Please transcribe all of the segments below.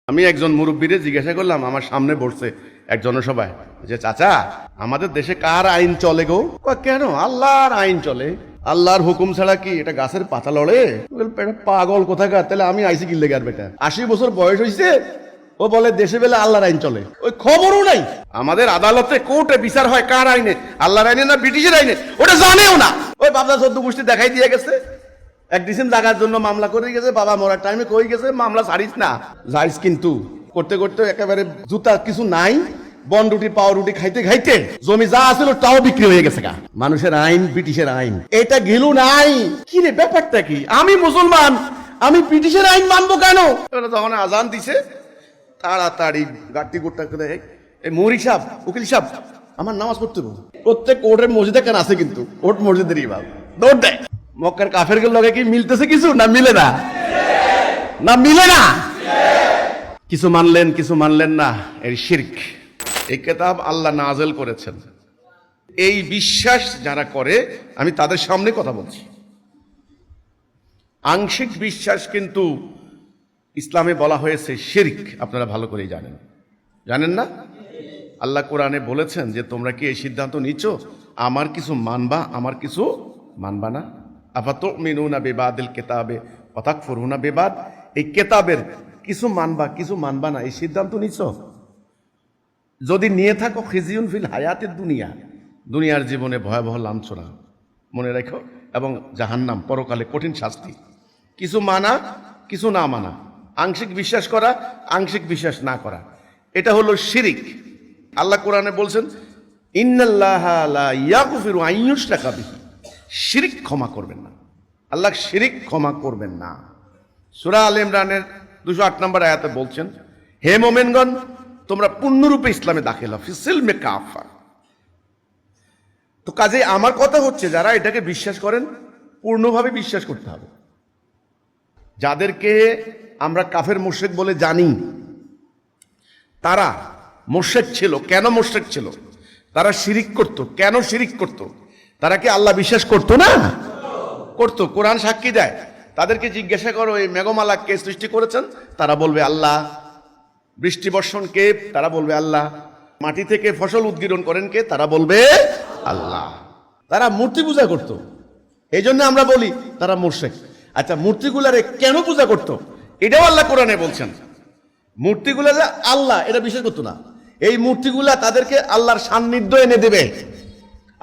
আমি একজন মুরব্বীরে জিজ্ঞাসা করলাম, আমার সামনে বসছে এক জনসভায়, যে চাচা আমাদের দেশে কার আইন চলে গো? কেন? আল্লাহর আইন চলে। আল্লাহর হুকুম ছাড়া কি এটা গাছের পাতা লড়ে? পাগল কোথাকার, তাহলে আমি আইসি কিনলে গার বেটা, 80 বছর বয়স হয়েছে, ও বলে দেশে বেলে আল্লাহর আইন চলে, ওই খবরও নাই। আমাদের আদালতে কোর্টে বিচার হয় কার আইনে, আল্লাহর আইনে না ব্রিটিশের আইনে, ওটা জানেও না। ওই বাপদা 14 গোষ্ঠী দেখাই দিয়ে গেছে, এক ডিসেন জায়গার জন্য মামলা করে গেছে, বাবা মরার টাইমে কই গেছে মামলা ছাড়িস না যাইস, কিন্তু করতে করতে একেবারে জুতা কিছু নাই, বন রুটি পাও রুটি খাইতে খাইতে জমি যা আছিল তাও বিক্রি হয়ে গেছে গা। মানুষের আইন ব্রিটিশের আইন, এটা গেল নাই। কি রে ব্যাপারটা কি? আমি মুসলমান, আমি ব্রিটিশের আইন মানবো কেন? যখন আজান দিছে তাড়াতাড়ি গাড়ি গোটা করে, এই মৌরি সাহেব, উকিল সাহেব, আমার নামাজ পড়তে হবে। প্রত্যেক কোর্টের মসজিদে কেন আছে, কিন্তু কোর্ট মসজিদের ইমাম দৌড় দেয়। মক্কার কাফের লগে কি মিলতেছে কিছু? না মিলে না, না মিলে না। কিছু মানলেন কিছু মানলেন না, এর শিরক। এই কিতাব আল্লাহ নাযিল করেছেন। এই বিশ্বাস যারা করে, আমি তাদের সামনে কথা বলছি। আংশিক বিশ্বাস কিন্তু ইসলামে বলা হয়েছে শিরক, আপনারা ভালো করেই জানেন। জানেন না? আল্লাহ কোরআনে বলেছেন যে তোমরা কি এই সিদ্ধান্ত নিচ্ছ আমার কিছু মানবা, আমার কিছু মানবা না? আফাতুমিনুনা বিবাদিল কিতাবে ওয়া তাকফুরুনা বিবাদ, এই কিতাবের কিছু মানবা কিছু মানবা না, এই সিদ্ধান্ত নিচ্ছ? যদি নিয়ে থাকো, খিজিউন ফিল হায়াতিদ দুনিয়া, দুনিয়ার জীবনে ভয়াবহ লাঞ্ছনা মনে রাখো, এবং জাহান্নাম, পরকালে কঠিন শাস্তি। কিছু মানা কিছু না মানা, আংশিক বিশ্বাস করা আংশিক বিশ্বাস না করা, এটা হলো শিরিক। আল্লাহ কোরআনে বলছেন ইন্নাল্লাহা লা ইয়াগফিরু আন ইউশরাকা বিহি, শিরিক ক্ষমা করবেন না, আল্লাহ শিরিক ক্ষমা করবেন না। সূরা আলে ইমরানের 208 নম্বর আয়াতে বলছেন, হে মুমিনগণ তোমরা পূর্ণরূপে ইসলামে দাখিল হও, ফিসিলমে কাফা। তো কাজে আমার কথা হচ্ছে, যারা এটাকে বিশ্বাস করেন পূর্ণভাবে বিশ্বাস করতে হবে। যাদেরকে আমরা কাফের মুশরিক বলে জানি, তারা মুশরিক ছিল। কেন মুশরিক ছিল? তারা শিরিক করত। কেন শিরিক করত? তারা কি আল্লাহ বিশ্বাস করতো না? করতো। কোরআন সাক্ষী দেয়। তাদেরকে জিজ্ঞাসা করো এই মেঘমালা কে সৃষ্টি করেছেন, তারা বলবে আল্লাহ। বৃষ্টি বর্ষণ কে? তারা বলবে আল্লাহ। মাটি থেকে ফসল উৎগীরণ করেন কে? তারা বলবে আল্লাহ। তারা মূর্তি পূজা করত, এই জন্য আমরা বলি তারা মুশরিক। আচ্ছা, মূর্তিগুলারে কেন পূজা করত? এটাও আল্লাহ কোরআনে বলছেন। মূর্তিগুলা যে আল্লাহ এটা বিশ্বাস করতো না। এই মূর্তিগুলা তাদেরকে আল্লাহর সান্নিধ্য এনে দেবে,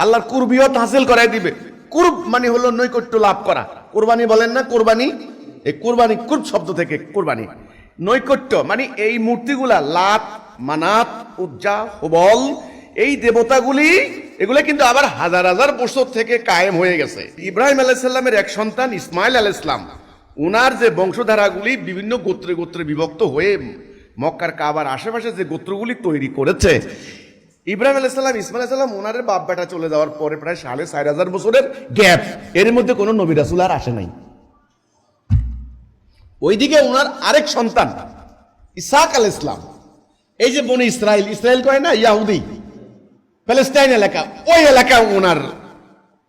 আল্লাহর কুরবিয়ত হাসিল করাই দিবে। কুরব মানে হলো নৈকট্য লাভ করা। কোরবানি বলেন না, কোরবানি, এই কোরবানি কুরব শব্দ থেকে কোরবানি, নৈকট্য মানে এই মূর্তিগুলা লাত, মানাত, উজ্জা, হুবল, এই দেবতাগুলি, এগুলো কিন্তু আবার হাজার হাজার বছর থেকে কায়েম হয়ে গেছে। ইব্রাহিম আলাইহিস সালামের এক সন্তান ইসমাইল আলাইহিস সালাম, উনার যে বংশধারাগুলি বিভিন্ন গোত্রে গোত্রে বিভক্ত হয়ে মক্কার কাবার আশেপাশে যে গোত্রগুলি তৈরি করেছে, ইব্রাহিম আলাইহিস সালাম, ইসমাইল আলাইহিস সালাম, ওনার বাপ বেটা চলে যাওয়ার পরে প্রায় 4,500 বছরের গ্যাপ, এর মধ্যে কোনো নবী রাসূল আর আসে নাই। ওইদিকে ওনার আরেক সন্তান ইসহাক আলাইহিস সালাম, এই যে বনি ইসরাইল, ইসরাইল কয় না, ইয়াহুদি, প্যালেস্টাইন এলাকা, ওই এলাকায়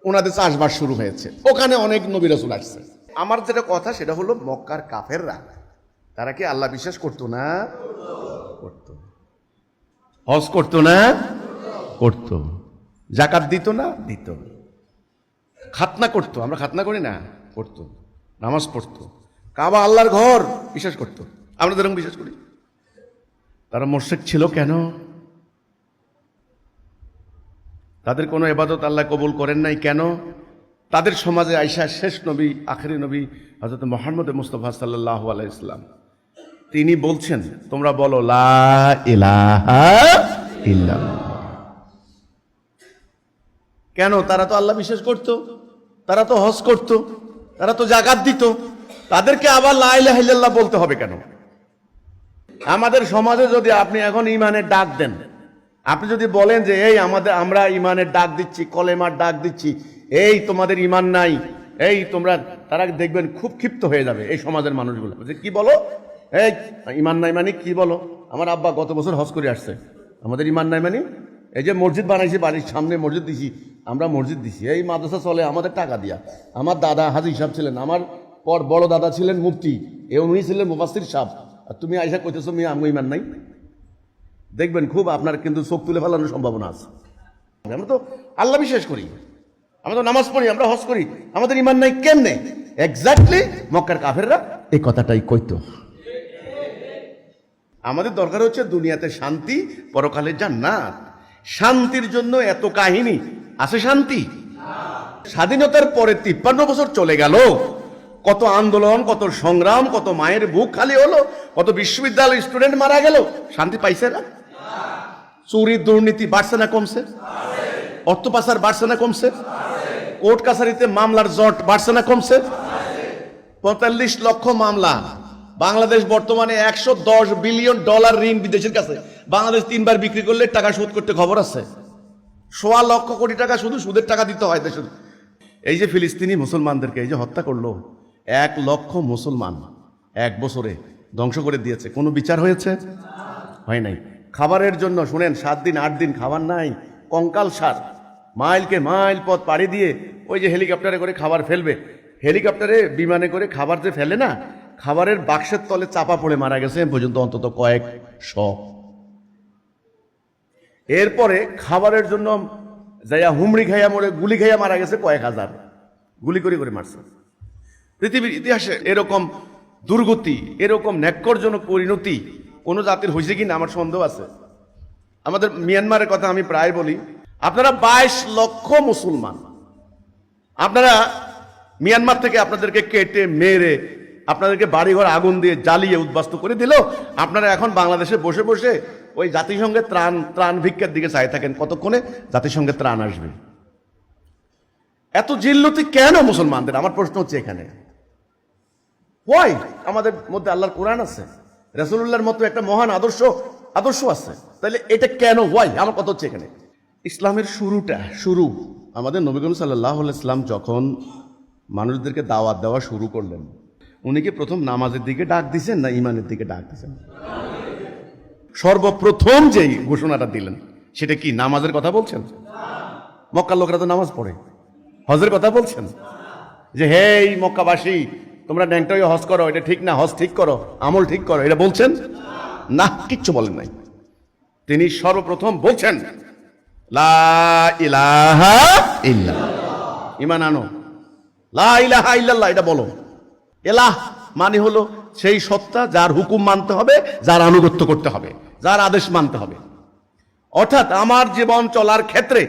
ওনাদের চাষবাস শুরু হয়েছে। ওখানে অনেক নবী রাসূল আসছে। আমার যেটা কথা সেটা হলো, মক্কার কাফেররা তারা কি আল্লাহ বিশ্বাস করতো না? করতো। হজ করতো না? করতো। যাকাত দিত না? দিত। খাতনা করতো, আমরা খাতনা করি না? করতো। নামাজ পড়তো। কাবা আল্লাহর ঘর বিশ্বাস করতো, আমরা যেরকম বিশ্বাস করি। তারা মুশরিক ছিল কেন? তাদের কোনো ইবাদত আল্লাহ কবুল করেন নাই কেন? তাদের সমাজে আইসা শেষ নবী, আখেরি নবী হযরত মুহাম্মদ মুস্তাফা সাল্লাল্লাহু আলাইহি ওয়াসাল্লাম, তিনি বলছেন তোমরা বলো লা ইলাহা ইল্লাল্লাহ। কেন? তারা তো আল্লাহ বিশ্বাস করত, তারা তো হজ করত, তারা তো যাকাত দিত, তাদেরকে আবার লা ইলাহা ইল্লাল্লাহ বলতে হবে কেন? আমাদের সমাজে যদি আপনি এখন ইমানের ডাক দেন, আপনি যদি বলেন যে এই আমরা ইমানের ডাক দিচ্ছি, কলেমার ডাক দিচ্ছি, এই তোমাদের ইমান নাই, এই তোমরা, তারা দেখবেন খুব ক্ষিপ্ত হয়ে যাবে এই সমাজের মানুষগুলো, যে কি বলো, এই ইমান নাই মানে কি বলো? আমার আব্বা গত বছর হজ করে আসছে, আমাদের ইমান নাই মানে? এই যে মসজিদ বানাইছি, বাড়ির সামনে মসজিদ দিছি, আমরা মসজিদ দিছি, এই মাদ্রাসা চলে আমাদের টাকা দিয়া। আমার দাদা হাজী সাহেব ছিলেন, আমার পর বড় দাদা ছিলেন মুফতি, উনি ছিলেন মুফাসসির সাহেব, আর তুমি আইসা কইতেছো মিয়া আমগো ইমান নাই। দেখবেন খুব আপনার কিন্তু চোখ তুলে ফেলানোর সম্ভাবনা আছে। আমরা তো আল্লাহ বিশ্বাস করি, আমরা তো নামাজ পড়ি, আমরা হজ করি, আমাদের ইমান নাই কেমনে? এক্স্যাক্টলি মক্কার কাফেররা এই কথাটাই কইতো। আমাদের দরকার হচ্ছে দুনিয়াতে শান্তি, পরকালে জান্নাত। শান্তির জন্য এত কাহিনী আছে শান্তি? স্বাধীনতার পরে 53 বছর চলে গেল, কত আন্দোলন, কত সংগ্রাম, কত মায়ের বুক খালি হলো, কত বিশ্ববিদ্যালয় স্টুডেন্ট মারা গেল, শান্তি পাইছে না? চুরি দুর্নীতি বাড়ছে না কমছে? অর্থ পাচার বাড়ছে না কমছে? কোর্ট কাছারিতে মামলার জট বাড়ছে না কমছে? 45 লক্ষ মামলা। বাংলাদেশ বর্তমানে $110 বিলিয়ন ঋণ বিদেশের কাছে। বাংলাদেশ 3 বার বিক্রি করলে টাকা শোধ করতে খবর আছে। 1.25 লক্ষ কোটি টাকা শুধু সুদের টাকা দিতে হয় দেশের। এই যে ফিলিস্তিনি মুসলমানদেরকে এই যে হত্যা করলো, 1 লক্ষ মুসলমান 1 বছরে ধ্বংস করে দিয়েছে, কোনো বিচার হয়েছে? হয় নাই। খাবারের জন্য শুনেন 7 দিন 8 দিন খাবার নাই, কঙ্কাল সার, মাইলকে মাইল পথ পাড়ি দিয়ে ওই যে হেলিকপ্টারে করে খাবার ফেলবে, হেলিকপ্টারে বিমানে করে খাবার যে ফেলে না, খাবারের বাক্সের তলে চাপা পড়ে মারা গেছে পর্যন্ত অন্তত কয়েকশো। এরপরে খাবারের জন্য যাইয়া হুমড়ি খাইয়া মরে, গুলি খাইয়া মারা গেছে কয়েক হাজার, গুলি করে করে মারছে। পৃথিবীর ইতিহাসে এরকম দুর্গতি, এরকম ন্যাক্করজনক পরিণতি কোন জাতির হয়েছে কিনা আমার সন্দেহ আছে। আমাদের মিয়ানমারের কথা আমি প্রায় বলি, আপনারা 22 লক্ষ মুসলমান, আপনারা মিয়ানমার থেকে আপনাদেরকে কেটে মেরে আপনাদেরকে বাড়িঘর আগুন দিয়ে জ্বালিয়ে উদ্বাস্ত করে দিল, আপনারা এখন বাংলাদেশে বসে বসে ওই জাতিসংঘের ত্রাণ ভিক্ষার দিকে চাই থাকেন, কতক্ষণে জাতিসংঘের ত্রাণ আসবে। এত জিল্লতি কেন মুসলমানদের? আমার প্রশ্ন হচ্ছে এখানে ওয়াই? আমাদের মধ্যে আল্লাহর কোরআন আছে, রাসূলুল্লাহর মতো একটা মহান আদর্শ আছে, তাহলে এটা কেন ওয়াই? আমার কথা হচ্ছে এখানে ইসলামের শুরু আমাদের নবী করিম সাল্লাল্লাহু আলাইহি ওয়াসাল্লাম যখন মানুষদেরকে দাওয়াত দেওয়া শুরু করলেন, উনি কি প্রথম নামাজের দিকে ডাক দিছেন না ইমানের দিকে ডাক দিছেন? সর্বপ্রথম যেই ঘোষণাটা দিলেন সেটা কি নামাজের কথা বলছেন? মক্কার লোকরা তো নামাজ পড়ে। হজের কথা বলছেন যে হে মক্কাবাসী তোমরা ন্যাংটাই হজ করো, এটা ঠিক না, হজ ঠিক করো, আমল ঠিক করো, এটা বলছেন না? কিচ্ছু বলেন নাই। তিনি সর্বপ্রথম বলছেন লা ইলাহা ইল্লাল্লাহ, ঈমান আনো, লা ইলাহা ইল্লাল্লাহ এটা বলো। এলাহ মানে হলো সেই সত্তা যার হুকুম মানতে হবে, যার আনুগত্য করতে হবে, যার আদেশ মানতে হবে। অর্থাৎ আমার জীবন চলার ক্ষেত্রে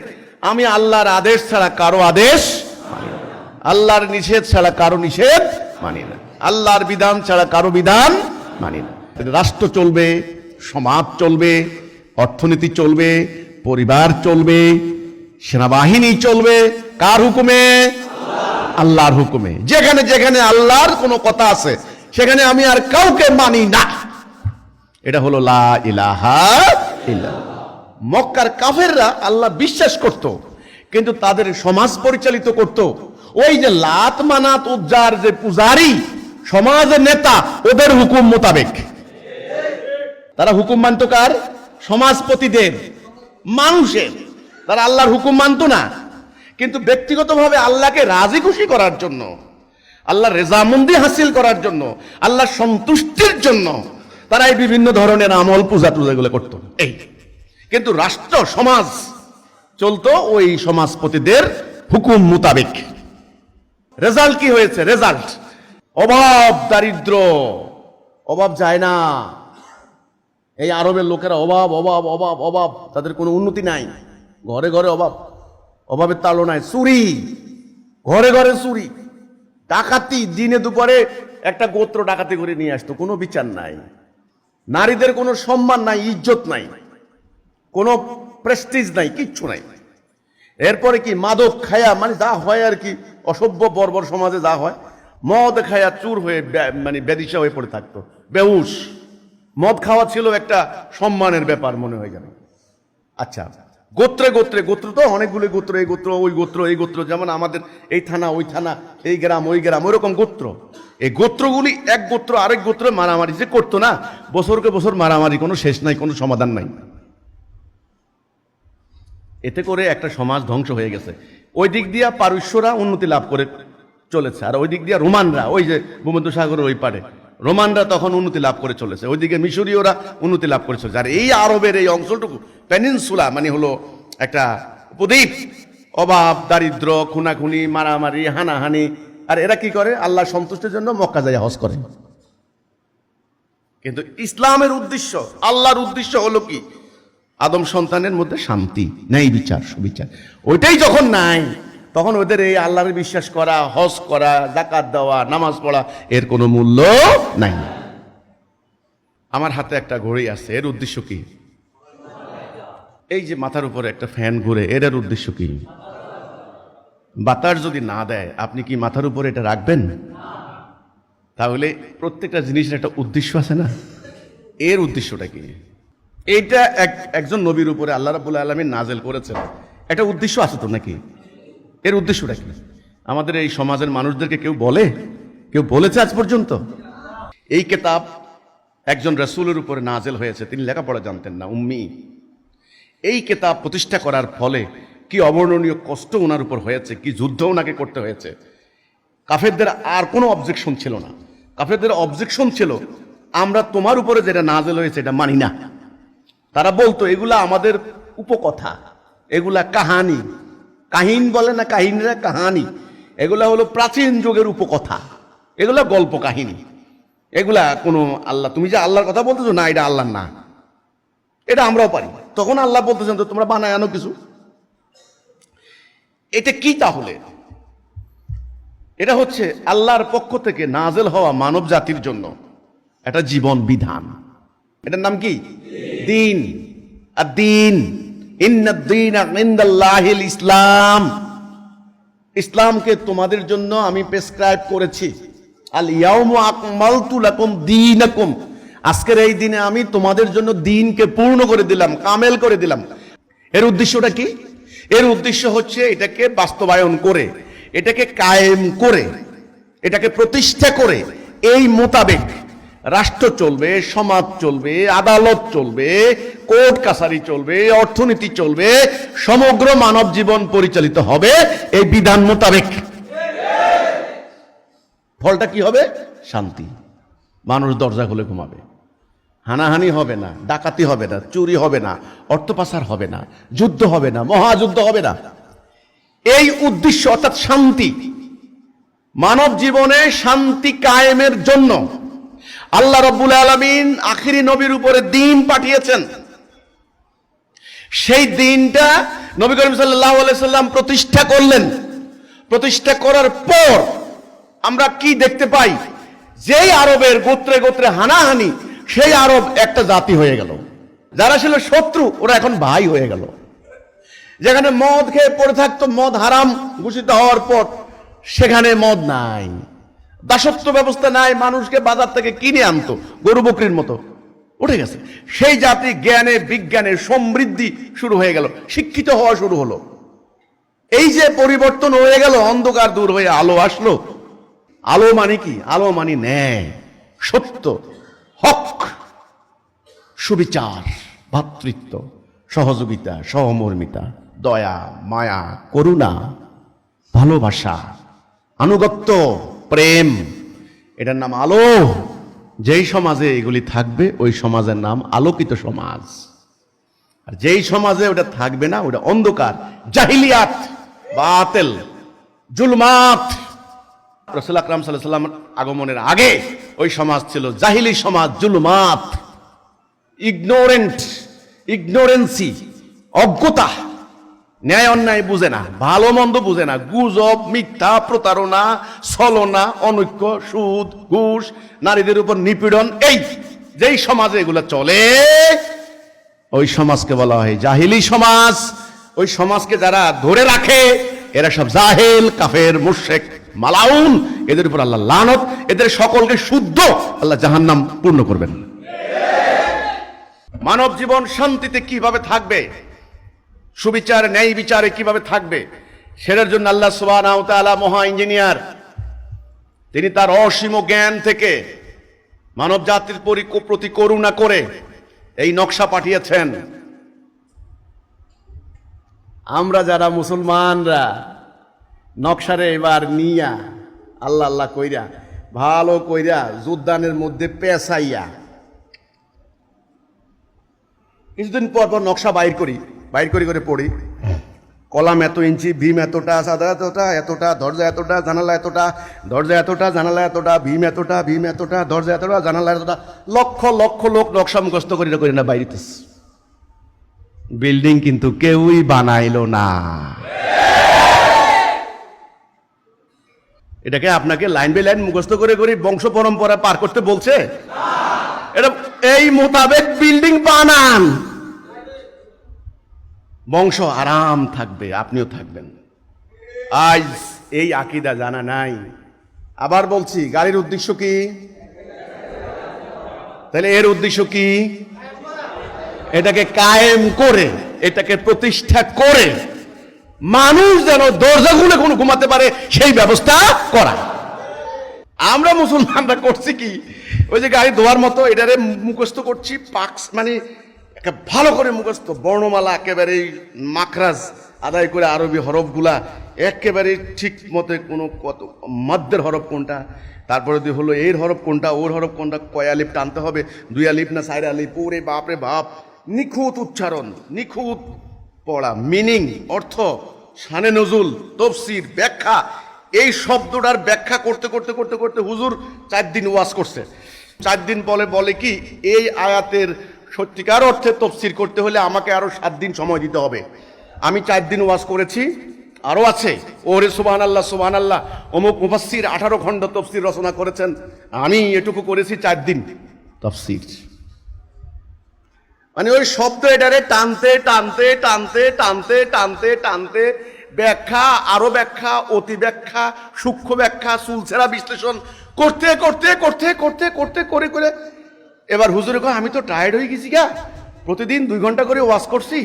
আমি আল্লাহর আদেশ ছাড়া কারো আদেশ মানি না, আল্লাহর নিষেধ ছাড়া কারো নিষেধ মানি না, আল্লাহর বিধান ছাড়া কারো বিধান মানি না। রাষ্ট্র চলবে, সমাজ চলবে, অর্থনীতি চলবে, পরিবার চলবে, সেনাবাহিনী চলবে কার হুকুমে? আল্লাহর হুকুমে। যেখানে যেখানে আল্লাহর কোনো কথা আছে সেখানে আমি আর কাউকে মানি না। এটা হলো লা ইলাহা ইল্লাল্লাহ। মক্কার কাফেররা আল্লাহ বিশ্বাস করত, কিন্তু তাদের সমাজ পরিচালিত করত ওই যে লাত মানাত উজ্জার যে পূজারি, সমাজের নেতা, ওদের হুকুম মোতাবেক। তারা হুকুম মানত কার? সমাজপতিদের, মানুষের। তারা আল্লাহর হুকুম মানত না, কিন্তু ব্যক্তিগতভাবে আল্লাহকে রাজি খুশি করার জন্য, আল্লাহর রেজামন্দি হাসিল করার জন্য, আল্লাহর সন্তুষ্টির জন্য তারা এই বিভিন্ন ধরনের আমল পূজা টুজাগুলো করত। এই কিন্তু রাষ্ট্র সমাজ চলতো ওই সমাজপতিদের হুকুম মোতাবেক। রেজাল্ট কি হয়েছে? রেজাল্ট অভাব, দারিদ্র, অভাব যায় না। এই আরবের লোকেরা অভাব অভাব অভাব অভাব, তাদের কোনো উন্নতি নাই, ঘরে ঘরে অভাব, অভাবের তাড়নায় চুরি, ঘরে ঘরে চুরি, ডাকাতি, দিনে দুপুরে একটা গোত্র ডাকাতি করে নিয়ে আসতো, কোনো বিচার নাই, নারীদের কোনো সম্মান নাই, ইজ্জত নাই, কোনো প্রেস্টিজ নাই, কিচ্ছু নাই। এরপরে কি মাদক খায়া, মানে যা হয় আর কি, অসভ্য বর্বর সমাজে যা হয়, মদ খায়া চুর হয়ে মানে বেদিশা হয়ে পড়ে থাকতো, বেহুশ। মদ খাওয়া ছিল একটা সম্মানের ব্যাপার মনে হয়ে গেল। আচ্ছা, গোত্রে গোত্রে, গোত্র তো অনেকগুলো গোত্র, এই গোত্র ওই গোত্র এই গোত্র, যেমন আমাদের এই থানা ওই থানা, এই গ্রাম ওই গ্রাম, ওইরকম গোত্র। এই গোত্রগুলি এক গোত্র আরেক গোত্র মারামারি যে করতো না, বছরকে বছর মারামারি, কোনো শেষ নাই, কোনো সমাধান নাই। এতে করে একটা সমাজ ধ্বংস হয়ে গেছে। ওই দিক দিয়া পারস্যরা উন্নতি লাভ করে চলেছে, আর ওই দিক দিয়া রোমানরা, ওই যে ভূমধ্যসাগরের ওই পারে, রোমানরা তখন উন্নতি লাভ করে চলেছে, ওইদিকে মিশরীয়রা উন্নতি লাভ করে চলেছে। আর এই আরবের এই অঞ্চলটুকু পেনিনসুলা মানে হলো একটা উপদ্বীপ, অভাব, দারিদ্র, খুনাখুনি, মারামারি, হানাহানি। আর এরা কি করে? আল্লাহ সন্তুষ্টির জন্য মক্কা যায় হজ করে। কিন্তু ইসলামের উদ্দেশ্য, আল্লাহর উদ্দেশ্য হলো কি? আদম সন্তানের মধ্যে শান্তি, ন্যায় বিচার, সুবিচার। ওইটাই যখন নাই, তখন ওদের এই আল্লাহর বিশ্বাস করা, হজ করা, যাকাত দেওয়া, নামাজ পড়া এর কোনো মূল্য নাই। আমার হাতে একটা ঘড়ি আছে, এর উদ্দেশ্য কি? এই যে মাথার উপরে একটা ফ্যান ঘুরে, এর উদ্দেশ্য কি? বাতাস যদি না দেয়, আপনি কি মাথার উপরে এটা রাখবেন? তাহলে প্রত্যেকটা জিনিসের একটা উদ্দেশ্য আছে না? এর উদ্দেশ্যটা কি? এইটা একজন নবীর উপরে আল্লাহ রাব্বুল আলামিন নাজেল করেছেন, একটা উদ্দেশ্য আছে তো নাকি? এর উদ্দেশ্যটা কি? আমাদের এই সমাজের মানুষদেরকে কেউ বলে? কেউ বলেছে আজ পর্যন্ত? এই কিতাব একজন রাসূলের উপরে নাজেল হয়েছে, তিনি লেখাপড়া জানতেন না, উম্মি। এই কিতাব প্রতিষ্ঠা করার ফলে কি অবর্ণনীয় কষ্ট ওনার উপর হয়েছে, কি যুদ্ধ ওনাকে করতে হয়েছে। কাফেরদের আর কোনো অবজেকশন ছিল না। কাফেরদের অবজেকশন ছিল, আমরা তোমার উপরে যেটা নাজেল হয়েছে এটা মানি না। তারা বলতো এগুলা আমাদের উপকথা, এগুলা কাহানি, কাহিন বলে না, কাহিনীরা কাহানি, এগুলা হলো প্রাচীন যুগের উপকথা, এগুলা গল্প কাহিনী, এগুলা কোনো আল্লাহ, তুমি যে আল্লাহর কথা বলতেছো না, এটা আল্লাহ না, এটা আমরাও পারি। তখন আল্লাহ বলতেছেন তো তোমরা বানায় আনো কিছু। এটা কি তাহলে? এটা হচ্ছে আল্লাহর পক্ষ থেকে নাজেল হওয়া মানব জাতির জন্য একটা জীবন বিধান। এটার নাম কি? দিন। আর দিন, ইন্নাদ-দীনা ইনদাল্লাহিল ইসলাম। ইসলামকে তোমাদের জন্য আমি প্রেসক্রাইব করেছি। আল ইয়াউমু আকমালতু লাকুম দীনাকুম। আজকের এই দিনে আমি তোমাদের জন্য দিনকে পূর্ণ করে দিলাম, কামেল করে দিলাম। এর উদ্দেশ্যটা কি? এর উদ্দেশ্য হচ্ছে এটাকে বাস্তবায়ন করে, এটাকে কায়েম করে, এটাকে প্রতিষ্ঠা করে এই মোতাবেক রাষ্ট্র চলবে, সমাজ চলবে, আদালত চলবে, কোর্ট কাছারি চলবে, অর্থনীতি চলবে, সমগ্র মানব জীবন পরিচালিত হবে এই বিধান মোতাবেক। ফলটা কি হবে? শান্তি। মানুষ দরজা খুলে ঘুমাবে, হানাহানি হবে না, ডাকাতি হবে না, চুরি হবে না, অর্থ পাচার হবে না, যুদ্ধ হবে না, মহাযুদ্ধ হবে না। এই উদ্দেশ্য অর্থাৎ শান্তি, মানব জীবনে শান্তি কায়েমের জন্য আল্লাহ রাব্বুল আলামিন আখিরি নবীর উপরে দিন পাঠিয়েছেন। সেই দিনটা নবী করিম সাল্লাল্লাহু আলাইহি সাল্লাম প্রতিষ্ঠা করলেন। প্রতিষ্ঠা করার পর আমরা কি দেখতে পাই? যেই আরবের গোত্রে গোত্রে হানাহানি, সেই আরব একটা জাতি হয়ে গেল। যারা ছিল শত্রু, ওরা এখন ভাই হয়ে গেল। যেখানে মদ খেয়ে পড়ে থাকতো, মদ হারাম ঘোষিত হওয়ার পর সেখানে মদ নাই, দাসত্ব ব্যবস্থা নাই, মানুষকে বাজার থেকে কিনে আনতো গরু বকরির মতো, উঠে গেছে। সেই জাতি জ্ঞানে বিজ্ঞানে সমৃদ্ধি শুরু হয়ে গেল, শিক্ষিত হওয়া শুরু হলো। এই যে পরিবর্তন হয়ে গেল, অন্ধকার দূর হয়ে আলো আসলো। আলো মানে কি? আলো মানে ন্যায়, সত্য, হক, সুবিচার, ভ্রাতৃত্ব, সহযোগিতা, সহমর্মিতা, দয়া, মায়া, করুণা, ভালোবাসা, আনুগত্য, প্রেম। এটার নাম আলো। যেই সমাজে এগুলি থাকবে ওই সমাজের নাম আলোকিত সমাজ। আর যেই সমাজে ওটা থাকবে না, ওটা অন্ধকার, জাহিলিয়াত, বাতিল, জুলমাত। রাসূল আকরাম সাল্লাল্লাহু আলাইহি ওয়াসাল্লাম আগমনের আগে ওই সমাজ ছিল জাহিলি সমাজ, জুলমাত, ইগনোরেন্সি, অজ্ঞতা, ন্যায় অন্যায় বুঝে না, ভালো মন্দ বুঝে না, গুজব, মিথ্যা, প্রতারণা, ছলনা, অনৈক্য, সুদ, ঘুষ, নারীদের উপর নিপীড়ন। এই যেই সমাজে এগুলো চলে, ওই সমাজকে বলা হয় জাহিলি সমাজ। ওই সমাজকে যারা ধরে রাখে এরা সব জাহেল, কাফের, মুশরিক, মালাউন। এদের উপর আল্লাহ লানত। এদের সকলকে শুদ্ধ আল্লাহ জাহান্নাম পূর্ণ করবেন। মানব জীবন শান্তিতে কিভাবে থাকবে, সুবিচার ন্যায় বিচারে কিভাবে থাকবে, সেটার জন্য আল্লাহ সুবহানাহু ওয়া তাআলা মহা ইঞ্জিনিয়ার। তিনি তার অসীম জ্ঞান থেকে মানব জাতির প্রতি করুণা করে এই নকশা পাঠিয়েছেন। আমরা যারা মুসলমানরা নকশারে এবার নিয়া আল্লাহ আল্লাহ কইরা ভালো কইরা যোদ্ধানের মধ্যে পেঁচাইয়া কিছুদিন পর পর নকশা বাইর করি করে পড়ি। কলাম এত ইঞ্চি, ভীম এতটা, সাদা এতটা, এতটা দরজা, এতটা জানালা, এতটা দরজা, এতটা জানালা, এতটা ভীম, এতটা ভীম, এতটা দরজা, এতটা জানালা, এতটা। লক্ষ লক্ষ লোক নকশা মুখস্থ করি না বাইরিতেছে। বিল্ডিং কিন্তু কেউই বানাইলো না। এটাকে আপনাকে লাইন বাই লাইন মুখস্থ করে বংশ পরম্পরা পার করতে বলছে? এটা এই মোতাবেক বিল্ডিং বানান, বংশ আরাম থাকবে, আপনিও থাকবেন। আজ এই আকীদা জানা নাই। আবার বলছি, গাড়ির উদ্দেশ্য কি? তাহলে এর উদ্দেশ্য কি? এটাকে কায়েম করে, এটাকে প্রতিষ্ঠা করে মানুষ যেন দরজাগুলো কোনো ঘুমাতে পারে সেই ব্যবস্থা করা। আমরা মুসলমানরা করছি কি, ওই যে গাড়ি ধোয়ার মতো এটারে মুখস্থ করছি, পাক্স মানে ভালো করে মুখস্থ, বর্ণমালা একেবারে মাখরাজ আদায় করে, আরবি হরফগুলা একেবারে ঠিক মতো, কোনো কত মধ্যের হরফ কোনটা, তারপরে হলো এর হরফ কোনটা, ওর হরফ কোনটা, কয় আলিফ টানতে হবে, 2 আলিফ না 4 আলিফ, ওরে বাপরে বাপ, নিখুঁত উচ্চারণ, নিখুঁত পড়া, মিনিং, অর্থ, শানে নজুল, তফসির, ব্যাখ্যা। এই শব্দটার ব্যাখ্যা করতে করতে করতে করতে হুজুর 4 দিন ওয়াজ করছে। 4 দিন বলে কি, এই আয়াতের সত্যিকার অর্থে তফসির করতে হলে আমাকে আরো 7 দিন সময় দিতে হবে। আমি 4 দিন ওয়াজ করেছি, আরো আছে। ওরে সুবহানাল্লাহ সুবহানাল্লাহ, অমুক মুফাসসির 18 খণ্ড তফসির রচনা করেছেন, আমি এটুকু করেছি 4 দিন তফসির। মানে ওই শব্দ এটারে টানতে টানতে টানতে টানতে টানতে টানতে ব্যাখ্যা, আরো ব্যাখ্যা, অতি ব্যাখ্যা, সূক্ষ্ম ব্যাখ্যা, চুলছেরা বিশ্লেষণ করতে করতে করতে করতে করতে করে করে এবার হুজুরে কয়, আমি তো টায়ার্ড হয়ে গেছি গা, প্রতিদিন 2 ঘন্টা করে ওয়াজ করছি,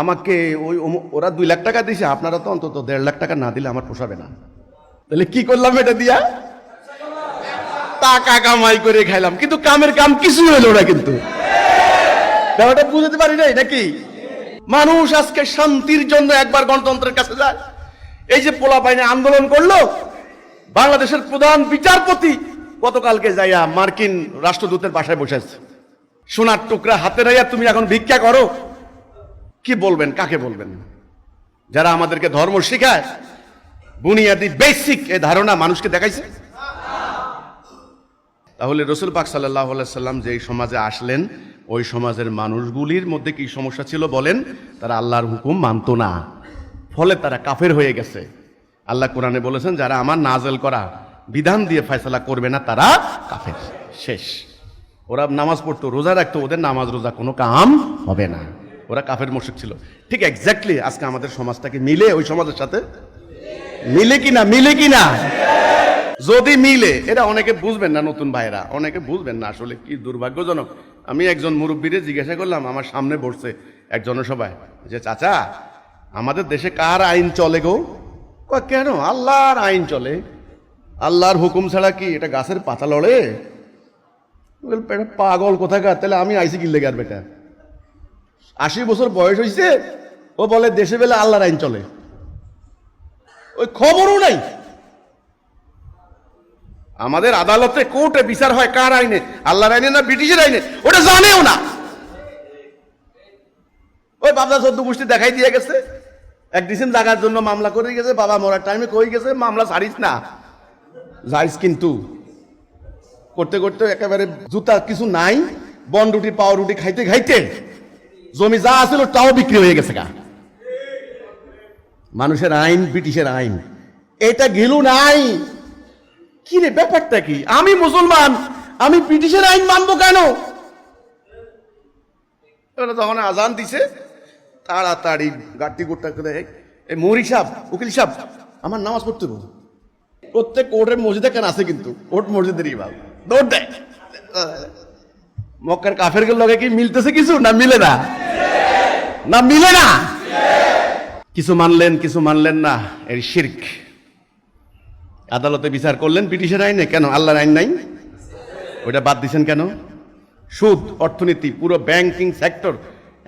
আমাকে ওই ওরা 2 লাখ টাকা দিয়েছে, আপনারা তো অন্তত 1.5 লাখ টাকা না দিলে আমার পোষাবে না। তাহলে কি করলাম এটা দিয়া? টাকা কামাই করে খাইলাম, কিন্তু কামের কাম কিছুই হইল না। কিন্তু ব্যাপারটা বুঝতে পারি নাই নাকি? মানুষ আজকে শান্তির জন্য একবার গণতন্ত্রের কাছে যায়। এই যে পোলাপাইনে আন্দোলন করলো, বাংলাদেশের প্রধান বিচারপতি গতকালকে যাইয়া মার্কিন রাষ্ট্রদূতের বাসায় বসেছে, সোনার টুকরা হাতে রাইয়া তুমি এখন ভিক্ষা করো। কি বলবেন, কাকে বলবেন? যারা আমাদেরকে ধর্ম শেখায়, বুনিয়াদি বেসিক এ ধারণা মানুষকে দেখাইছে। তাহলে রাসূল পাক সাল্লাল্লাহু আলাইহি সাল্লাম যেই সমাজে আসলেন, ওই সমাজের মানুষগুলির মধ্যে কি সমস্যা ছিল বলেন? তারা আল্লাহর হুকুম মানতো না, ফলে তারা কাফের হয়ে গেছে। আল্লাহ কোরআনে বলেছেন, যারা আমার নাজেল করা বিধান দিয়ে ফয়সালা করবে না তারা কাফের, শেষ। ওরা নামাজ পড়তো, রোজা রাখতো, ওদের নামাজ রোজা কোনো কাম হবে না, ওরা কাফের মুশরিক ছিল। ঠিক এক্স্যাক্টলি আজকে আমাদের সমাজটাকে মিলে ওই সমাজের সাথে মিলে কিনা, মিলে কিনা? যদি মিলে, এটা অনেকে বুঝবেন না, নতুন ভাইরা অনেকে বুঝবেন না, আসলে কি দুর্ভাগ্যজনক। আমি একজন মুরব্বীরে জিজ্ঞাসা করলাম, আমার সামনে বসছে এক জনসভায়, যে চাচা আমাদের দেশে কার আইন চলে গো? কেন? আল্লাহর আইন চলে, আল্লাহর হুকুম ছাড়া কি এটা গাছের পাতা লড়ে? পাগল কোথাকার, তাহলে আমি আইসি কিনলে গার বেটা, 80 বছর বয়স হয়েছে, ও বলে দেশে বেলা আল্লাহর আইন চলে, ওই খবরও নাই। আমাদের আদালতে কোর্টে বিচার হয় কার আইনে, আল্লাহর আইনে না ব্রিটিশের আইনে, ওটা জানেও না। ওই বাবা 14 গোষ্ঠী দেখাই দিয়ে গেছে, এক ডিসেন জায়গার জন্য মামলা করে গেছে, বাবা মরার টাইমে কই গেছে মামলা ছাড়িস না, যাইস। কিন্তু করতে করতে একেবারে জুতা কিছু নাই, বন রুটি পাও রুটি খাইতে খাইতে জমি যা আছিল তাও বিক্রি হয়ে গেছে গা। মানুষের আইন ব্রিটিশের আইন, এটা গেল নাই। কি রে, ব্যাপারটা কি? আমি মুসলমান, আমি ব্রিটিশের আইন মানবো কেন? তখন আজান দিছে, তাড়াতাড়ি গাড়ি গোটা করে, এই মৌরি সাহেব, উকিল সাহেব, আমার নামাজ পড়তে বল। প্রত্যেক কোর্টের মসজিদে কেন আছে, কিন্তু কোর্ট মসজিদের ইমাম দৌড় দেয়। মক্কার কাফের লগে কি মিলতেছে কিছু? না মিলে না, না মিলে না। কিছু মানলেন, কিছু মানলেন না, এর শিরক। আদালতে বিচার করলেন ব্রিটিশের আইনে, কেন আল্লাহর আইন নাই? ওইটা বাদ দিছেন কেন? সুদ, অর্থনীতি, পুরো ব্যাংকিং সেক্টর,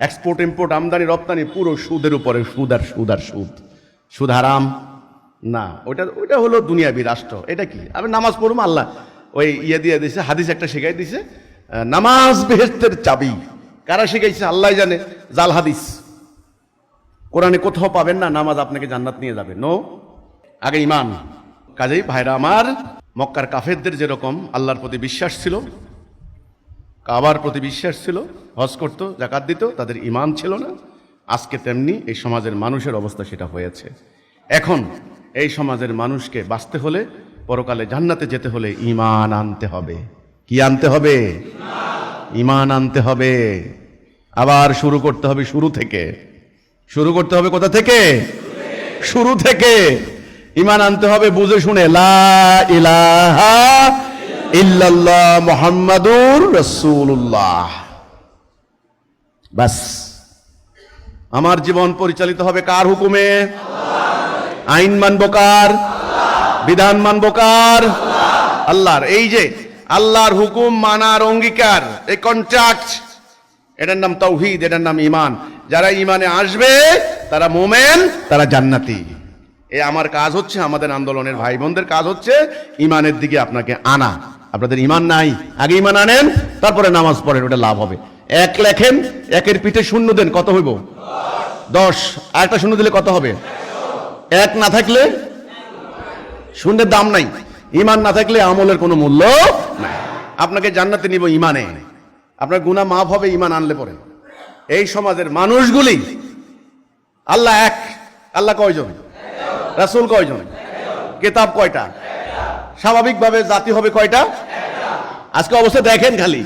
এক্সপোর্ট ইম্পোর্ট, আমদানি রপ্তানি, পুরো সুদের উপরে সুদ আর সুদ আর সুদ। সুদ হারাম, না, ওটা ওটা হলো দুনিয়াবি রাষ্ট্র। এটা কি? আমি নামাজ পড়ুম, আল্লাহ ওই ইয়ে দিয়ে দিছে, হাদিস একটা শিখাই দিছে, নামাজ বেহেশতের চাবি। কারা শিখাইছে? আল্লাহ জানে। জাল হাদিস। কোরআনে কোথাও পাবেন না নামাজ আপনাকে জান্নাত নিয়ে যাবে। নো, আগে ইমান। কাজেই ভাইরা আমার, মক্কার কাফেরদের যেরকম আল্লাহর প্রতি বিশ্বাস ছিল, কাবার প্রতি বিশ্বাস ছিল, হজ করত, যাকাত দিত, তাদের ইমান ছিল না। আজকে তেমনি এই সমাজের মানুষের অবস্থা সেটা হয়েছে। এখন এই সমাজের মানুষকে বাঁচতে হলে, পরকালে জান্নাতে যেতে হলে ইমান আনতে হবে। কি আনতে হবে? ইমান আনতে হবে। আবার শুরু করতে হবে শুরু থেকে। শুরু করতে হবে কোথা থেকে? শুরু থেকে। ইমান আনতে হবে বুঝে শুনে, লা ইলাহা ইল্লাল্লাহ মুহাম্মাদুর রাসূলুল্লাহ। বাস। আমার জীবন পরিচালিত হবে কার হুকুমে? আইন মানব কার? বিধান মানব কার? আল্লাহর। এই যে আল্লাহর হুকুম মানার অঙ্গীকার, এই কন্ট্রাক্ট, এটার নাম তাওহীদ, এটার নাম ঈমান। যারা ঈমানে আসবে তারা মুমিন, তারা জান্নাতি। এই আমার কাজ হচ্ছে, আমাদের আন্দোলনের ভাই বোনদের কাজ হচ্ছে ঈমানের দিকে আপনাকে আনা। আপনাদের ঈমান নাই, আগে ঈমান আনেন, তারপরে নামাজ পড়েন, ওটা লাভ হবে। এক লেখেন, একের পিঠে শূন্য দেন, কত হইব? 10। আরেকটা শূন্য দিলে কত হবে? এক না থাকলে শূন্যের দাম নাই। ঈমান না থাকলে আমলের কোনো মূল্য নাই। আপনাকে জান্নাতে নিব ঈমানে। আপনার গুনাহ মাফ হবে ঈমান আনলে পরে। এই সমাজের মানুষগুলি, আল্লাহ এক। আল্লাহ কয়জন? রাসূল কয়জন? কিতাব কয়টা? স্বাভাবিকভাবে জাতি হবে কয়টা? আজকে অবস্থা দেখেন, খালি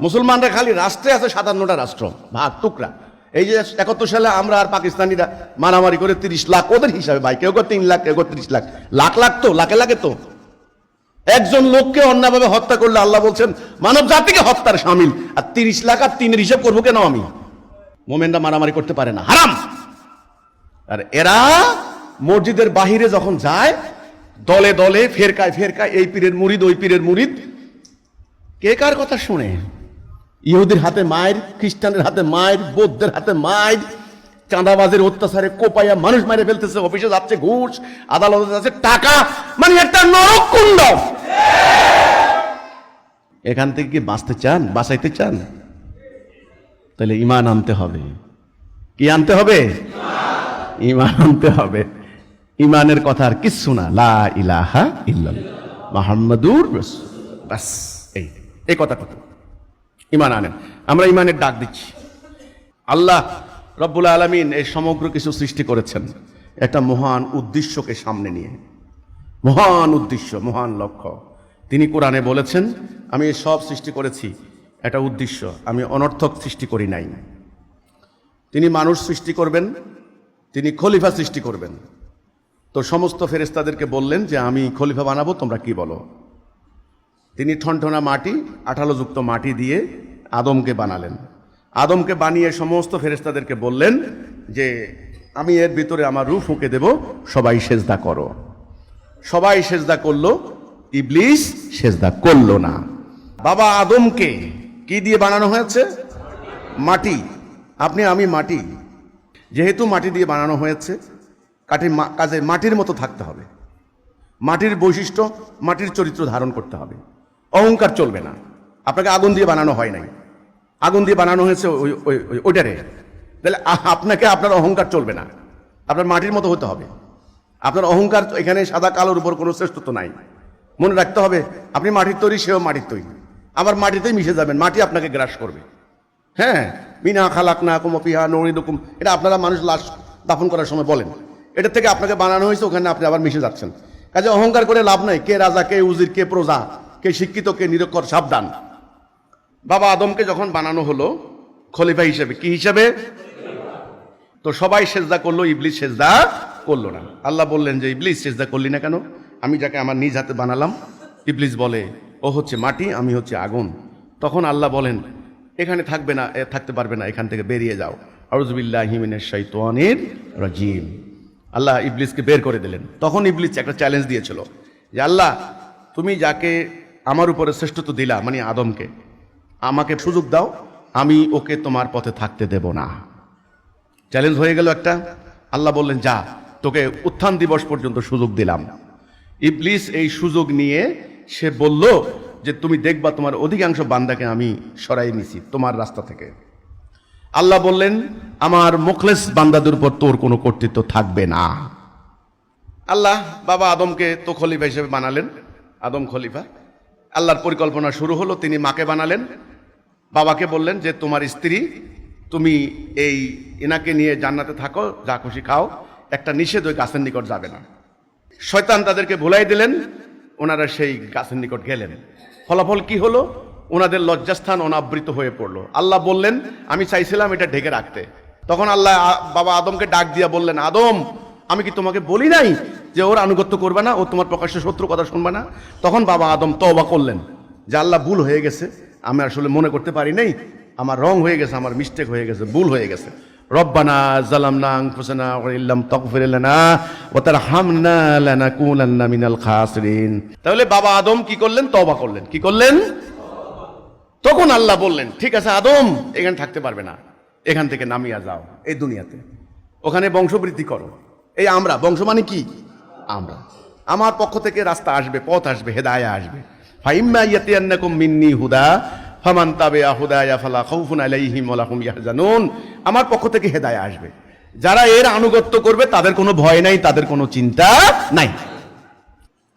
মুসলমানরা খালি রাষ্ট্রে আছে 57টা রাষ্ট্র, ভাগ টুকরা। এই যে 71 সালে আমরা আর পাকিস্তানিরা মারামারি করে 30 লাখ, ওদের হিসাবে ভাই, কেউ 3 লাখ, কেউ 30 লাখ, লাখ লাখ তো, লাখে লাখে তো। একজন লোককে অন্যায়ভাবে হত্যা করলে আল্লাহ বলছেন মানব জাতিকে হত্যার শামিল। আর 30 লাখ আর 3-এর হিসাব করবো কেন আমি? মোমেনরা মারামারি করতে পারে না, হারাম। আর এরা মসজিদের বাহিরে যখন যায়, দলে দলে, ফেরকায় ফেরকায়, এই পীরের মুরিদ, ওই পীরের মুরিদ, কে কার কথা শুনে? ইহুদির হাতে মায়ের, খ্রিস্টানের হাতে মায়ের, বৌদ্ধের হাতে মায়ের, চাঁদাবাজের অত্যাচারে কোপাইয়া মানুষ মারে ফেলতেছে, অফিসে যাচ্ছে ঘুষ, আদালতে যাচ্ছে টাকা, মানে একটা নরককুণ্ড। এখান থেকে কি বাঁচতে চান? বাঁচাইতে চান? তাহলে ঈমান আনতে হবে। কি আনতে হবে? ঈমান আনতে হবে। ঈমানের কথা আর কিচ্ছু না, লা ইলাহা ইল্লাল্লাহ মুহাম্মাদুর রাসূলুল্লাহ। বাস, এই কথা কত ঈমান আনেন। আমরা ঈমানের ডাক দিচ্ছি। আল্লাহ রব্বুল আলামিন এই সমগ্র কিছু সৃষ্টি করেছেন একটা মহান উদ্দেশ্যকে সামনে নিয়ে। মহান উদ্দেশ্য, মহান লক্ষ্য। তিনি কোরআনে বলেছেন, আমি এই সব সৃষ্টি করেছি একটা উদ্দেশ্য, আমি অনর্থক সৃষ্টি করি নাই। তিনি মানুষ সৃষ্টি করবেন, তিনি খলিফা সৃষ্টি করবেন। তো সমস্ত ফেরেশতাদেরকে বললেন যে আমি খলিফা বানাবো, তোমরা কি বলো? তিনি ঠনঠনা মাটি, আঠালোযুক্ত মাটি দিয়ে আদমকে বানালেন। আদমকে বানিয়ে সমস্ত ফেরেশতাদেরকে বললেন যে আমি এর ভিতরে আমার রূহ ফুঁকে দেব, সবাই সেজদা করো। সবাই সেজদা করলো, ইবলিস সেজদা করলো না। বাবা আদমকে কি দিয়ে বানানো হয়েছে? মাটি। আপনি আমি মাটি। যেহেতু মাটি দিয়ে বানানো হয়েছে, কাজে মাটির মতো থাকতে হবে। মাটির বৈশিষ্ট্য, মাটির চরিত্র ধারণ করতে হবে। অহংকার চলবে না। আপনাকে আগুন দিয়ে বানানো হয় নাই, আগুন দিয়ে বানানো হয়েছে ওইটারে। তাহলে আপনাকে, আপনার অহংকার চলবে না। আপনার মাটির মতো হতে হবে। আপনার অহংকার, এখানে সাদা কালোর উপর কোনো শ্রেষ্ঠত্ব নাই। মনে রাখতে হবে আপনি মাটির তৈরি, সেও মাটির তৈরি। আবার মাটিতেই মিশে যাবেন, মাটি আপনাকে গ্রাস করবে। হ্যাঁ, মিনা খালাকনাকুম ফিহা নুঈদুকুম, এটা আপনারা মানুষ লাশ দাফন করার সময় বলেন। এটা থেকে আপনাকে বানানো হয়েছে, ওখানে আপনি আবার মিশে যাচ্ছেন। কাজে অহংকার করে লাভ নাই। কে রাজা, কে উজির, কে প্রজা, কে শিক্ষিত, কে নিরক্ষর, সাবধান। বাবা আদমকে যখন বানানো হলো খলিফা হিসেবে, কি হিসেবে? তো সবাই সেজদা করলো, ইবলিস সেজদা করলো না। আল্লাহ বললেন যে ইবলিস সেজদা করলি না কেন? আমি যাকে আমার নিজ হাতে বানালাম। ইবলিস বলে ও হচ্ছে মাটি, আমি হচ্ছে আগুন। তখন আল্লাহ বলেন এখানে থাকবে না, থাকতে পারবে না, এখান থেকে বেরিয়ে যাও। আউযু বিল্লাহি মিনাশ শাইতানির রাজিম। আল্লাহ ইবলিসকে বের করে দিলেন। তখন ইবলিস একটা চ্যালেঞ্জ দিয়েছিল যে আল্লাহ, তুমি যাকে আমার উপরে শ্রেষ্ঠত্ব দিলা, মানে আদমকে, আমাকে সুযোগ দাও, আমি ওকে তোমার পথে থাকতে দেব না। চ্যালেঞ্জ হয়ে গেল একটা। আল্লাহ বললেন যা, তোকে উত্থান দিবস পর্যন্ত সুযোগ দিলাম। ইবলিস এই সুযোগ নিয়ে সে বলল যে তুমি দেখবা তোমার অধিকাংশ বান্দাকে আমি সরাই নিছি তোমার রাস্তা থেকে। আল্লাহ বললেন আমার মুখলেস বান্দাদের উপর তোর কোনো কর্তৃত্ব থাকবে না। আল্লাহ বাবা আদমকে তো খলিফা হিসেবে বানালেন, আদম খলিফা। আল্লাহর পরিকল্পনা শুরু হলো, তিনি মাকে বানালেন, বাবাকে বললেন যে তোমার স্ত্রী, তুমি এই এনাকে নিয়ে জান্নাতে থাকো, যা খুশি খাও, একটা নিষেধ ওই গাছের নিকট যাবে না। শয়তান তাদেরকে ভুলাই দিলেন, ওনারা সেই গাছের নিকট গেলেন। ফলাফল কি হলো? ওনাদের লজ্জাস্থান অনাবৃত হয়ে পড়লো। আল্লাহ বললেন আমি চাইছিলাম এটা ঢেকে রাখতে। তখন আল্লাহ বাবা আদমকে ডাক দিয়া বললেন, আদম আমি কি তোমাকে বলি নাই যে ওর আনুগত্য করবে না, ও তোমার প্রকাশ্য শত্রু, কথা শুনবে না? তখন বাবা আদম তওবা করলেন যে আল্লাহ ভুল হয়ে গেছে, আমি আসলে মনে করতে পারি নাই, আমার রং হয়ে গেছে, আমার মিস্টেক হয়ে গেছে, ভুল হয়ে গেছে। রব্বানা যালামনা আনফুসানা ওয়া ইল্লাম তাগফির লানা ওয়া তারহামনা লানাকুনান্না মিনাল খাসিরিন। তাহলে বাবা আদম কি করলেন? তওবা করলেন। কি করলেন? তখন আল্লাহ বললেন ঠিক আছে আদম এখানে থাকতে পারবে না, এখান থেকে নামিয়া যাও এই দুনিয়াতে, ওখানে বংশবৃদ্ধি করো। এই আমরা, বংশ মানে কি? আমরা। আমার পক্ষ থেকে রাস্তা আসবে, পথ আসবে, হেদায়া আসবে। ফাইম্মা ইয়াতিয়ান্নাকুম মিন্নি হুদা ফামান তাবিআ হুদায়া ফালা খাউফুন আলাইহিম ওয়া লাহুম ইয়াহজানুন। আমার পক্ষ থেকে হেদায়া আসবে, যারা এর আনুগত্য করবে তাদের কোনো ভয় নাই, তাদের কোনো চিন্তা নাই।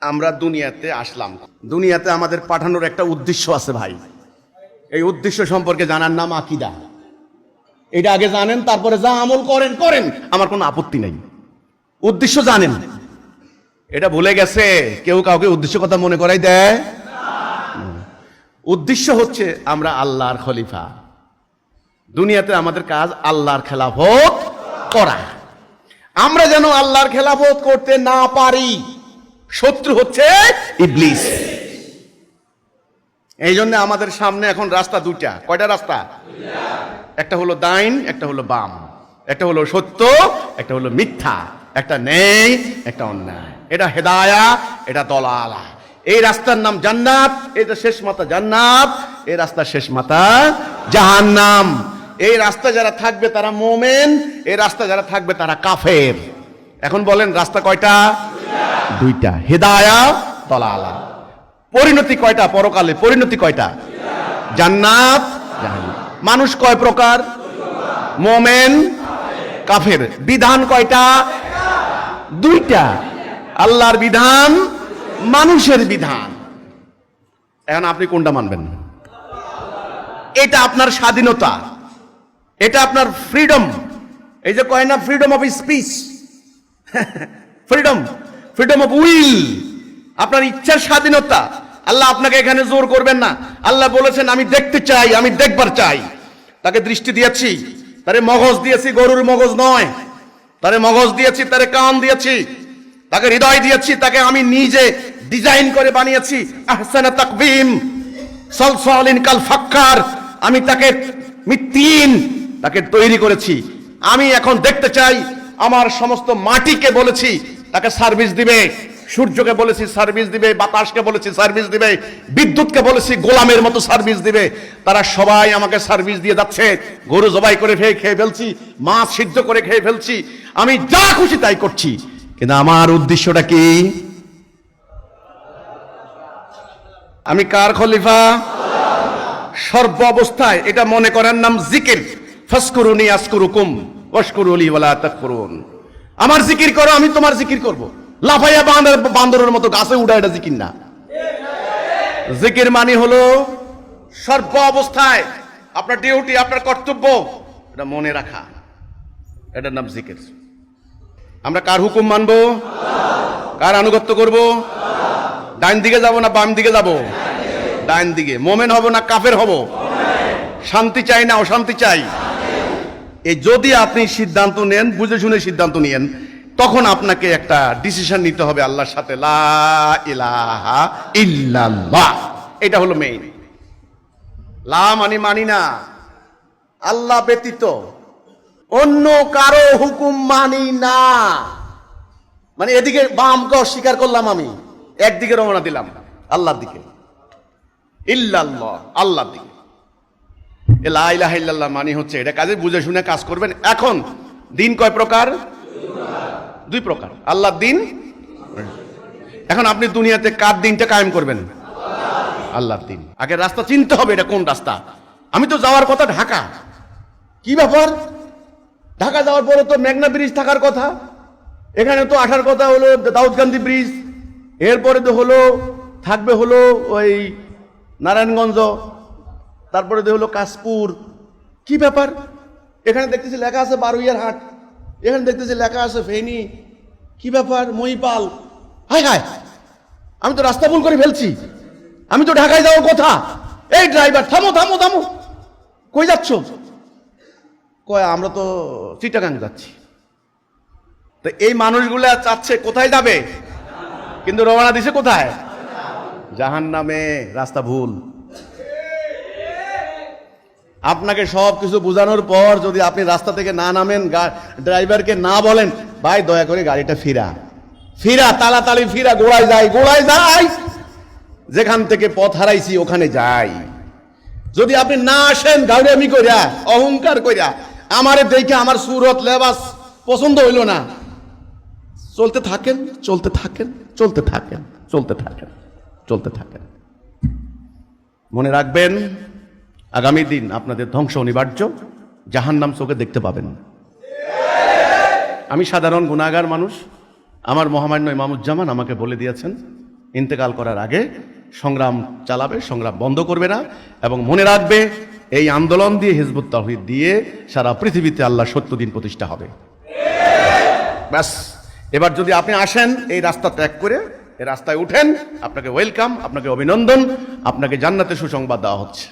আমরা দুনিয়াতে আসলাম, দুনিয়াতে আমাদের পাঠানোর একটা উদ্দেশ্য আছে ভাই। এই উদ্দেশ্য সম্পর্কে জানার নাম আকীদা। এটা আগে জানেন, তারপরে যা আমল করেন করেন, আমার কোনো আপত্তি নাই। উদ্দেশ্য জানেন, এটা ভুলে গেছে কেউ, কাউকে উদ্দেশ্য কথা মনে করাই দেয়। উদ্দেশ্য হচ্ছে আমরা আল্লাহর খলিফা, দুনিয়াতে আমাদের কাজ আল্লাহর খেলাফত করা। আমরা যেন আল্লাহর খেলাফত করতে না পারি, শত্রু হচ্ছে ইবলিস। এই জন্য আমাদের সামনে এখন রাস্তা দুইটা। কয়টা রাস্তা? একটা হলো ডাইন, একটা হলো বাম, একটা হলো সত্য, একটা হলো মিথ্যা, একটা ন্যায়, একটা অন্যায়। এটা হেদায়া, এটা দলালা। এই রাস্তার নাম জান্নাত, এটা শেষ মাথা জান্নাত, এই রাস্তার শেষ মাথা জাহান্নাম। এই রাস্তা যারা থাকবে তারা মুমিন, এই রাস্তা যারা থাকবে তারা কাফের। এখন বলেন রাস্তা কয়টা? দুইটা, হেদায়া, দলালা। পরিণতি কয়টা? পরকালে পরিণতি কয়টা? জান্নাত, জাহান্নাম। মানুষ কয় প্রকার? মুমিন, কাফের। বিধান কয়টা? দুইটা, আল্লাহর বিধান, মানুষের বিধান। এখন আপনি কোনটা মানবেন? এটা আপনার স্বাধীনতা, এটা আপনার ফ্রিডম। এই যে কয় না freedom of speech, freedom, freedom of will, আপনার ইচ্ছার স্বাধীনতা। আল্লাহ আপনাকে এখানে জোর করবেন না। আল্লাহ বলেছেন আমি দেখতে চাই, আমি দেখবার চাই। তাকে দৃষ্টি দিয়েছি, তারে মগজ দিয়েছি, গরুর মগজ নয়। তারে মগজ দিয়েছি, তারে কান দিয়েছি, তাকে হৃদয় দিয়েছি, তাকে আমি নিজে ডিজাইন করে বানিয়েছি। আহসানা তাকবীম সালসালিন কাল ফাক্কার। আমি তাকে মিত্তিন, তাকে তৈরি করেছি। আমি এখন দেখতে চাই, আমার সমস্ত মাটিকে বলেছি তাকে সার্ভিস দিবে, সূর্যকে বলেছি সার্ভিস দিবে, বাতাসকে বলেছি সার্ভিস দিবে, বিদ্যুৎকে বলেছি গোলামের মতো সার্ভিস দিবে। তারা সবাই আমাকে সার্ভিস দিয়ে যাচ্ছে। গরু জবাই করে খেয়ে ফেলছি, মাছ সিদ্ধ করে খেয়ে ফেলছি, আমি যা খুশি তাই করছি। কিন্তু আমার উদ্দেশ্যটা কি? আমি কার খলিফা? সর্ব অবস্থায় এটা মনে করার নাম জিকির। ফাসকুরুনি আসকুরুকুম ওয়াশকুরুলি ওয়ালা তাকফুরুন। আমার জিকির করো, আমি তোমার জিকির করব। লাফাইয়া বান্দরের মতো গাছে উঠা, এটা জিকির না। জিকির মানে হলো সর্ব অবস্থায় আপনার ডিউটি, আপনার কর্তব্য, এটা মনে রাখা, এটার নাম জিকির। আমরা কার হুকুম মানবো? কার আনুগত্য করব? ডাইন দিকে যাব না বাম দিকে যাব? ডাইন দিকে। মোমেন হব না কাফের হব? শান্তি চাই না অশান্তি চাই? এই যদি আপনি সিদ্ধান্ত নেন, বুঝে শুনে সিদ্ধান্ত নিয়েন, তখন আপনাকে একটা ডিসিশন নিতে হবে আল্লাহর সাথে। লা ইলাহা ইল্লাল্লাহ, এটা হলো মেইন। লা মানে মানি না, আল্লাহ ব্যতীত অন্য কারো হুকুম মানি না। মানে এদিকে বামকে অস্বীকার করলাম, আমি একদিকে রওনা দিলাম আল্লাহর দিকে, ইল্লাল্লাহ, আল্লাহর দিকে। লা ইলাহা ইল্লাল্লাহ মানে হচ্ছে এটা কাজে বুঝে শুনে কাজ করবেন। এখন দিন কয় প্রকার? দুই প্রকার, আল্লাহর দিন। এখন আপনি দুনিয়াতে কার দিনটা কায়েম করবেন? আল্লাহর দিন। আগে রাস্তা চিনতে হবে, এটা কোন রাস্তা। আমি তো যাওয়ার কথা ঢাকা, কি ব্যাপার? ঢাকা যাওয়ার পরে তো মেঘনা ব্রিজ থাকার কথা, এখানে তো আসার কথা হলো দাউদকান্দি ব্রিজ, এরপরে তো হলো থাকবে হলো ওই নারায়ণগঞ্জ, তারপরে তো হলো কাশপুর। কি ব্যাপার? এখানে দেখতেছি লেখা আছে বারুইয়ার হাট, এখানে দেখতেছি লেখা আছে ফেনী। কি ব্যাপার? মহিপাল। হায় হায়, আমি তো রাস্তা ভুল করে ফেলছি, আমি তো ঢাকায় যাওয়ার কথা। এই ড্রাইভার, থামো থামো থামো, কই যাচ্ছ? কয় আমরা তো চিটাগাং যাচ্ছি। তো এই মানুষগুলা চাচ্ছে কোথায় যাবে, কিন্তু রওনা দিছে কোথায়? জাহান্নামে। রাস্তা ভুল। আপনাকে সব কিছু বোঝানোর পর যদি আপনি রাস্তা থেকে না নামেন, ড্রাইভারকে না বলেন ভাই দয়া করে গাড়িটা ফিরা ফিরা, তাড়াতাড়ি ফিরা, গোড়ায় যাই গোড়ায় যাই, যেখান থেকে পথ হারাইছি ওখানে যাই। যদি আপনি না আসেন গাউরামি কইরা, অহংকার কইরা, আমারে দেখে আমার সুরত লেবাস পছন্দ হইল না, চলতে থাকেন চলতে থাকেন চলতে থাকেন চলতে থাকেন চলতে থাকেন। মনে রাখবেন, আগামী দিন আপনাদের ধ্বংস অনিবার্য, জাহান্নাম চোখে দেখতে পাবেন। আমি সাধারণ গুনাহগার মানুষ, আমার মহামান্য ইমামুজ্জামান আমাকে বলে দিয়েছেন ইন্তেকাল করার আগে সংগ্রাম চালাবে, সংগ্রাম বন্ধ করবে না, এবং মনে রাখবে এই আন্দোলন দিয়ে, হিজবুত তাওহীদ দিয়ে সারা পৃথিবীতে আল্লাহ সত্য দিন প্রতিষ্ঠা হবে। ব্যাস, এবার যদি আপনি আসেন এই রাস্তা ত্যাগ করে এই রাস্তায় উঠেন, আপনাকে ওয়েলকাম, আপনাকে অভিনন্দন, আপনাকে জান্নাতের সুসংবাদ দেওয়া হচ্ছে।